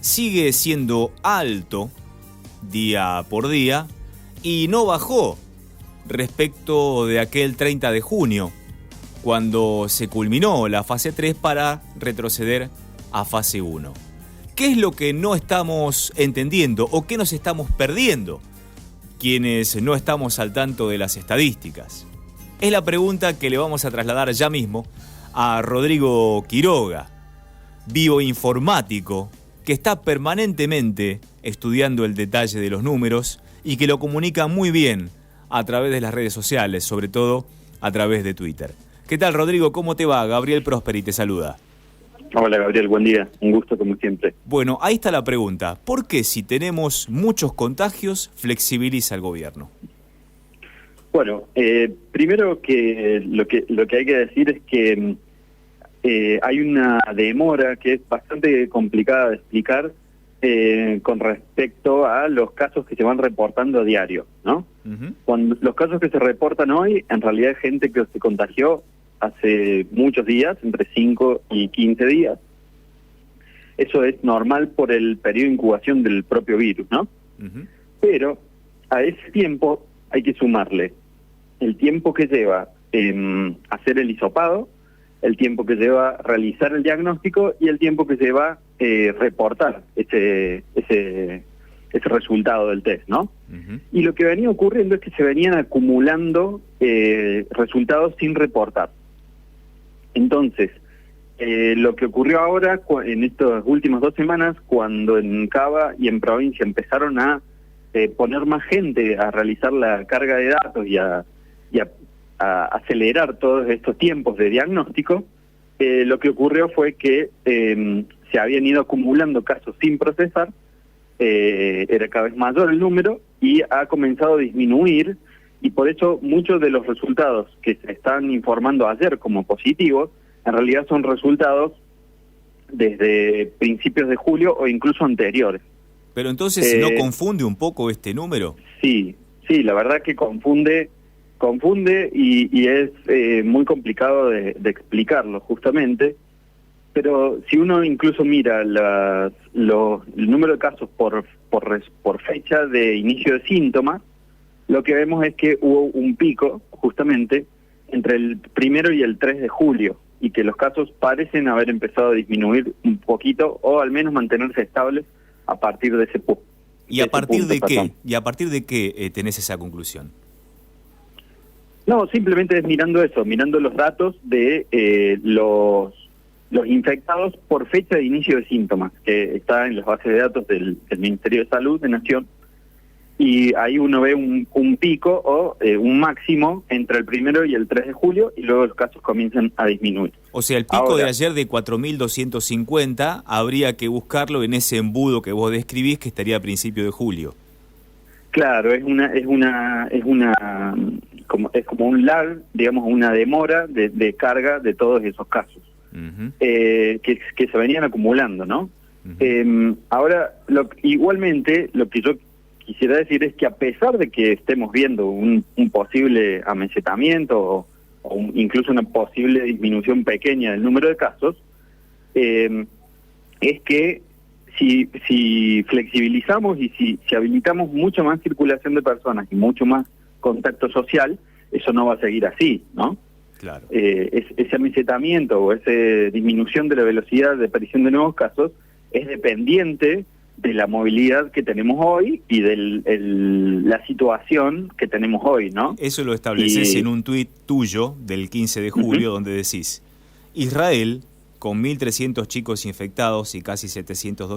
sigue siendo alto día por día y no bajó respecto de aquel 30 de junio, cuando se culminó la fase 3 para retroceder a fase 1. ¿Qué es lo que no estamos entendiendo o qué nos estamos perdiendo quienes no estamos al tanto de las estadísticas? Es la pregunta que le vamos a trasladar ya mismo a Rodrigo Quiroga, bioinformático, que está permanentemente estudiando el detalle de los números y que lo comunica muy bien a través de las redes sociales, sobre todo a través de Twitter. ¿Qué tal, Rodrigo? ¿Cómo te va? Gabriel Prosperi te saluda. Hola, Gabriel, buen día. Un gusto como siempre. Bueno, ahí está la pregunta. ¿Por qué si tenemos muchos contagios flexibiliza el gobierno? Bueno, primero que lo que hay que decir es que hay una demora que es bastante complicada de explicar con respecto a los casos que se van reportando a diario, ¿no? Uh-huh. Cuando los casos que se reportan hoy, en realidad es gente que se contagió hace muchos días, entre 5 y 15 días. Eso es normal por el periodo de incubación del propio virus, ¿no? Uh-huh. Pero a ese tiempo hay que sumarle el tiempo que lleva hacer el hisopado, el tiempo que lleva realizar el diagnóstico y el tiempo que lleva reportar ese resultado del test, ¿no? Uh-huh. Y lo que venía ocurriendo es que se venían acumulando resultados sin reportar. Entonces, lo que ocurrió ahora en estas últimas 2 semanas, cuando en Cava y en provincia empezaron a poner más gente a realizar la carga de datos y a acelerar todos estos tiempos de diagnóstico, lo que ocurrió fue que se habían ido acumulando casos sin procesar, era cada vez mayor el número y ha comenzado a disminuir, y por eso muchos de los resultados que se están informando ayer como positivos, en realidad son resultados desde principios de julio o incluso anteriores. Pero entonces, ¿no confunde un poco este número? Sí, la verdad que confunde y es muy complicado de explicarlo justamente, pero si uno incluso mira el número de casos por fecha de inicio de síntomas, lo que vemos es que hubo un pico justamente entre el 1 y el 3 de julio y que los casos parecen haber empezado a disminuir un poquito o al menos mantenerse estables a partir de ese punto. ¿Y a partir de qué? ¿Y a partir de qué tenés esa conclusión? No, simplemente es mirando los datos de los infectados por fecha de inicio de síntomas, que está en las bases de datos del Ministerio de Salud de Nación, y ahí uno ve un pico o un máximo entre el 1 y el 3 de julio, y luego los casos comienzan a disminuir. O sea, el pico de ayer de 4.250 habría que buscarlo en ese embudo que vos describís, que estaría a principios de julio. Claro, es como un lag, digamos, una demora de carga de todos esos casos. Uh-huh. que se venían acumulando, ¿no? Uh-huh. Ahora, igualmente, lo que yo quisiera decir es que a pesar de que estemos viendo un posible amesetamiento o incluso una posible disminución pequeña del número de casos, es que si flexibilizamos y si habilitamos mucha más circulación de personas y mucho más contacto social, eso no va a seguir así, ¿no? Claro. Ese amesetamiento o esa disminución de la velocidad de aparición de nuevos casos es dependiente de la movilidad que tenemos hoy y de la situación que tenemos hoy, ¿no? Eso lo estableces en un tuit tuyo del 15 de julio, uh-huh, donde decís: Israel, con 1.300 chicos infectados y casi 700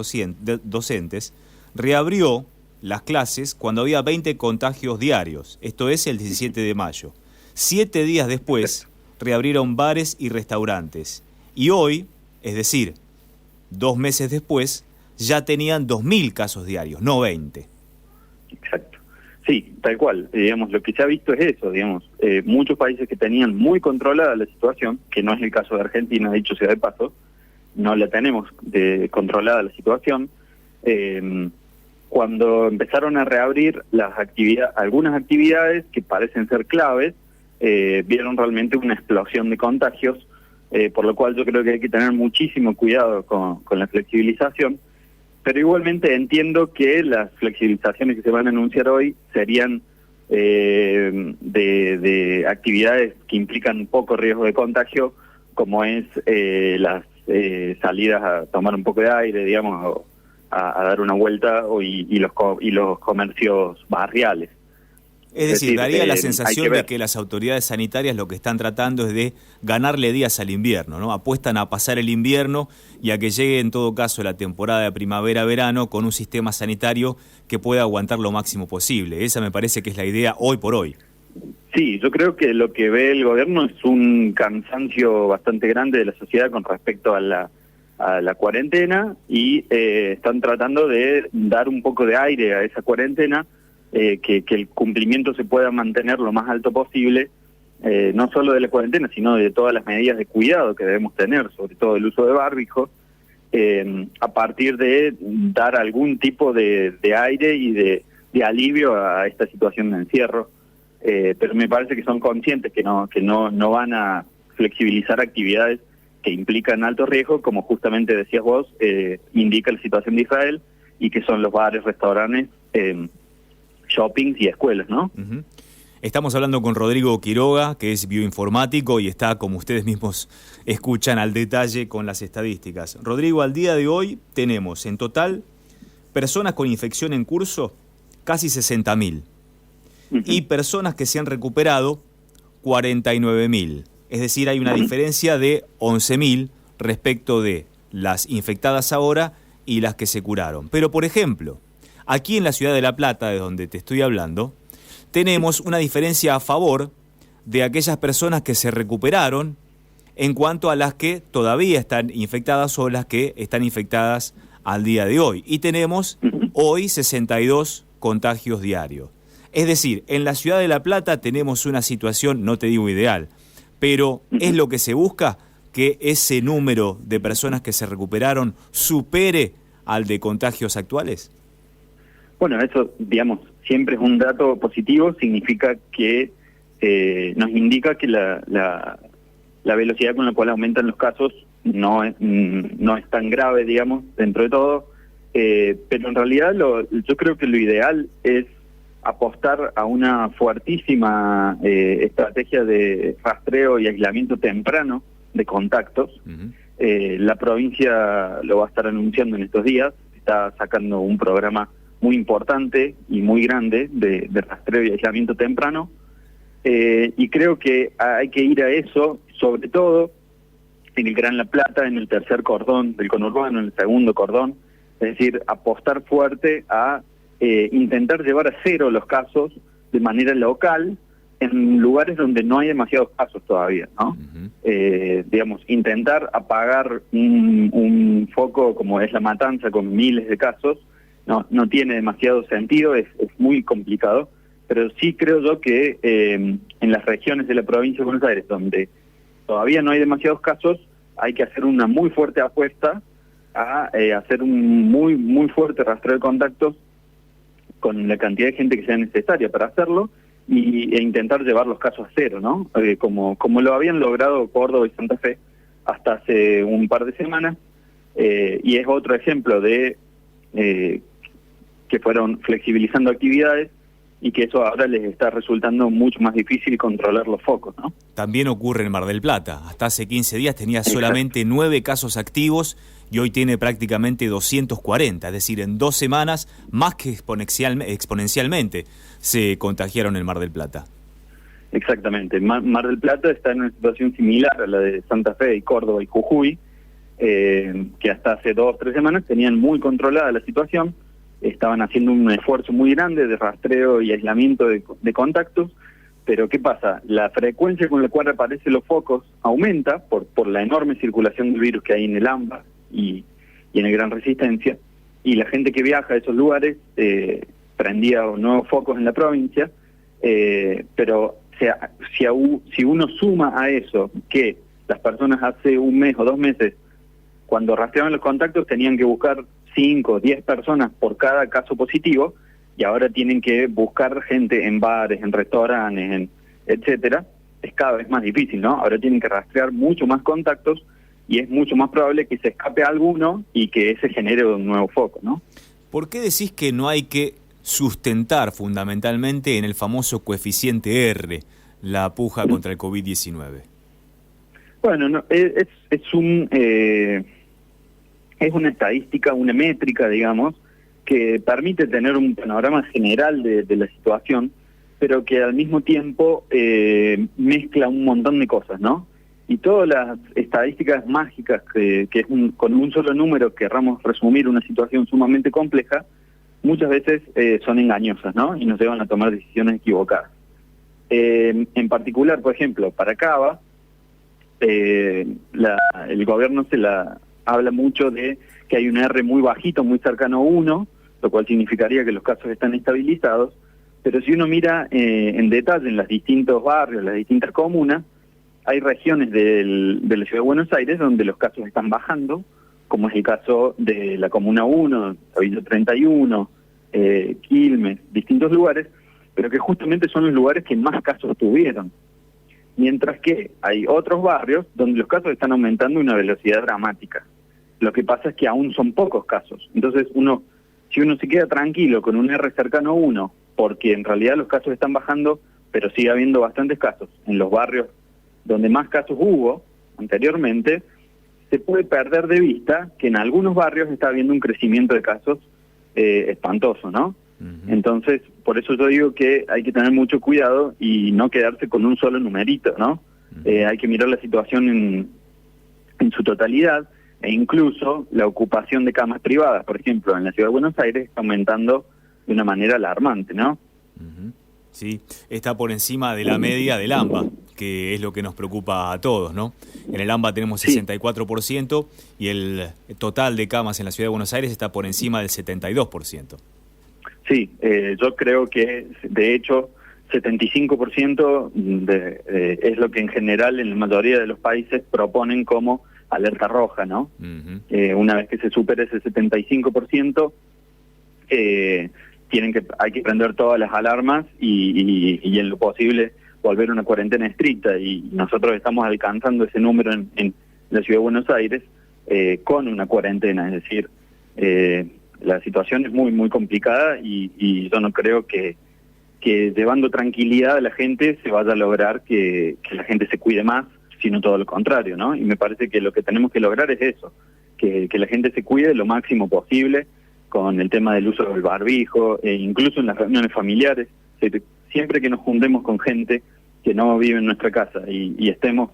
docentes, reabrió las clases cuando había 20 contagios diarios. Esto es el 17 de mayo. 7 días después, reabrieron bares y restaurantes. Y hoy, es decir, 2 meses después, ya tenían 2.000 casos diarios, no 20. Exacto. Sí, tal cual. Digamos, lo que se ha visto es eso, digamos. Muchos países que tenían muy controlada la situación, que no es el caso de Argentina, dicho sea de paso, no la tenemos controlada la situación. Cuando empezaron a reabrir algunas actividades que parecen ser claves, vieron realmente una explosión de contagios, por lo cual yo creo que hay que tener muchísimo cuidado con la flexibilización. pero igualmente entiendo que las flexibilizaciones que se van a anunciar hoy serían de actividades que implican poco riesgo de contagio, como es las salidas a tomar un poco de aire, digamos, o a dar una vuelta, y los comercios barriales. Es decir, daría la sensación de que las autoridades sanitarias lo que están tratando es de ganarle días al invierno, ¿no? Apuestan a pasar el invierno y a que llegue en todo caso la temporada de primavera-verano con un sistema sanitario que pueda aguantar lo máximo posible. Esa me parece que es la idea hoy por hoy. Sí, yo creo que lo que ve el gobierno es un cansancio bastante grande de la sociedad con respecto a la cuarentena, y están tratando de dar un poco de aire a esa cuarentena, que el cumplimiento se pueda mantener lo más alto posible, no solo de la cuarentena, sino de todas las medidas de cuidado que debemos tener, sobre todo el uso de barbijo, a partir de dar algún tipo de aire y de alivio a esta situación de encierro. Pero me parece que son conscientes que no van a flexibilizar actividades que implican alto riesgo, como justamente decías vos, indica la situación de Israel, y que son los bares, restaurantes, shoppings y escuelas, ¿no? Uh-huh. Estamos hablando con Rodrigo Quiroga, que es bioinformático y está, como ustedes mismos escuchan, al detalle con las estadísticas. Rodrigo, al día de hoy tenemos en total personas con infección en curso, casi 60.000. Uh-huh. Y personas que se han recuperado, 49.000. Es decir, hay una diferencia de 11.000 respecto de las infectadas ahora y las que se curaron. Pero, por ejemplo, aquí en la ciudad de La Plata, de donde te estoy hablando, tenemos una diferencia a favor de aquellas personas que se recuperaron en cuanto a las que todavía están infectadas o las que están infectadas al día de hoy. Y tenemos hoy 62 contagios diarios. Es decir, en la ciudad de La Plata tenemos una situación, no te digo ideal, pero es lo que se busca, que ese número de personas que se recuperaron supere al de contagios actuales. Bueno, eso, digamos, siempre es un dato positivo, significa que nos indica que la velocidad con la cual aumentan los casos no es tan grave, digamos, dentro de todo, pero en realidad yo creo que lo ideal es apostar a una fuertísima estrategia de rastreo y aislamiento temprano de contactos. Uh-huh. La provincia lo va a estar anunciando en estos días, está sacando un programa muy importante y muy grande de rastreo y aislamiento temprano, y creo que hay que ir a eso, sobre todo en el Gran La Plata, en el tercer cordón del conurbano, en el segundo cordón, es decir, apostar fuerte a intentar llevar a cero los casos de manera local en lugares donde no hay demasiados casos todavía, ¿no? Uh-huh. Digamos, intentar apagar un foco como es La Matanza con miles de casos no tiene demasiado sentido, es muy complicado, pero sí creo yo que en las regiones de la provincia de Buenos Aires donde todavía no hay demasiados casos, hay que hacer una muy fuerte apuesta a hacer un muy fuerte rastreo de contactos con la cantidad de gente que sea necesaria para hacerlo, e intentar llevar los casos a cero, ¿no? Como lo habían logrado Córdoba y Santa Fe hasta hace un par de semanas, y es otro ejemplo de que fueron flexibilizando actividades y que eso ahora les está resultando mucho más difícil controlar los focos, ¿no? También ocurre en Mar del Plata. Hasta hace 15 días tenía solamente 9 casos activos y hoy tiene prácticamente 240, es decir, en 2 semanas, más que exponencialmente, se contagiaron en Mar del Plata. Exactamente. Mar del Plata está en una situación similar a la de Santa Fe y Córdoba y Jujuy, que hasta hace 2 o 3 semanas tenían muy controlada la situación, estaban haciendo un esfuerzo muy grande de rastreo y aislamiento de contactos, pero ¿qué pasa? La frecuencia con la cual aparecen los focos aumenta por la enorme circulación del virus que hay en el AMBA y en el Gran Resistencia, y la gente que viaja a esos lugares prendía nuevos focos en la provincia, pero si uno suma a eso que las personas hace 1 mes o 2 meses, cuando rastreaban los contactos, tenían que buscar 5 o 10 personas por cada caso positivo, y ahora tienen que buscar gente en bares, en restaurantes, etcétera, es cada vez más difícil, ¿no? Ahora tienen que rastrear mucho más contactos, y es mucho más probable que se escape alguno y que ese genere un nuevo foco, ¿no? ¿Por qué decís que no hay que sustentar fundamentalmente en el famoso coeficiente R la puja contra el COVID-19? Bueno, no, es una estadística, una métrica, digamos, que permite tener un panorama general de la situación, pero que al mismo tiempo mezcla un montón de cosas, ¿no? Y todas las estadísticas mágicas con un solo número querramos resumir una situación sumamente compleja, muchas veces son engañosas, ¿no? Y nos llevan a tomar decisiones equivocadas. En particular, por ejemplo, para Cava, el gobierno habla mucho de que hay un R muy bajito, muy cercano a 1, lo cual significaría que los casos están estabilizados, pero si uno mira en detalle en los distintos barrios, las distintas comunas, hay regiones de la Ciudad de Buenos Aires donde los casos están bajando, como es el caso de la Comuna 1, la Villa 31, Quilmes, distintos lugares, pero que justamente son los lugares que más casos tuvieron. Mientras que hay otros barrios donde los casos están aumentando a una velocidad dramática. Lo que pasa es que aún son pocos casos. Entonces, si uno se queda tranquilo con un R cercano a 1, porque en realidad los casos están bajando, pero sigue habiendo bastantes casos en los barrios donde más casos hubo anteriormente, se puede perder de vista que en algunos barrios está habiendo un crecimiento de casos espantoso, ¿no? Uh-huh. Entonces, por eso yo digo que hay que tener mucho cuidado y no quedarse con un solo numerito, ¿no? Uh-huh. Hay que mirar la situación en su totalidad, e incluso la ocupación de camas privadas, por ejemplo, en la Ciudad de Buenos Aires está aumentando de una manera alarmante, ¿no? Uh-huh. Sí, está por encima de la media del AMBA, que es lo que nos preocupa a todos, ¿no? En el AMBA tenemos 64% y el total de camas en la Ciudad de Buenos Aires está por encima del 72%. Sí, yo creo que, de hecho, 75% es lo que en general en la mayoría de los países proponen como alerta roja, ¿no? Uh-huh. Una vez que se supere ese 75%, hay que prender todas las alarmas y en lo posible volver a una cuarentena estricta, y nosotros estamos alcanzando ese número en la Ciudad de Buenos Aires con una cuarentena, es decir, la situación es muy muy complicada y yo no creo que llevando tranquilidad a la gente se vaya a lograr que la gente se cuide más, sino todo lo contrario, ¿no? Y me parece que lo que tenemos que lograr es eso, que la gente se cuide lo máximo posible con el tema del uso del barbijo, incluso en las reuniones familiares, siempre que nos juntemos con gente que no vive en nuestra casa y estemos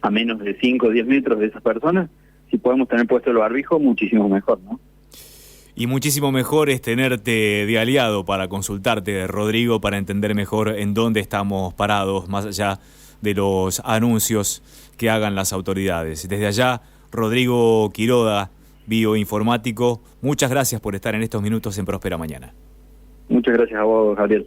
a menos de 5 o 10 metros de esas personas, si podemos tener puesto el barbijo, muchísimo mejor, ¿no? Y muchísimo mejor es tenerte de aliado para consultarte, Rodrigo, para entender mejor en dónde estamos parados, más allá de los anuncios que hagan las autoridades. Desde allá, Rodrigo Quiroga, bioinformático, muchas gracias por estar en estos minutos en Próspera Mañana. Muchas gracias a vos, Gabriel.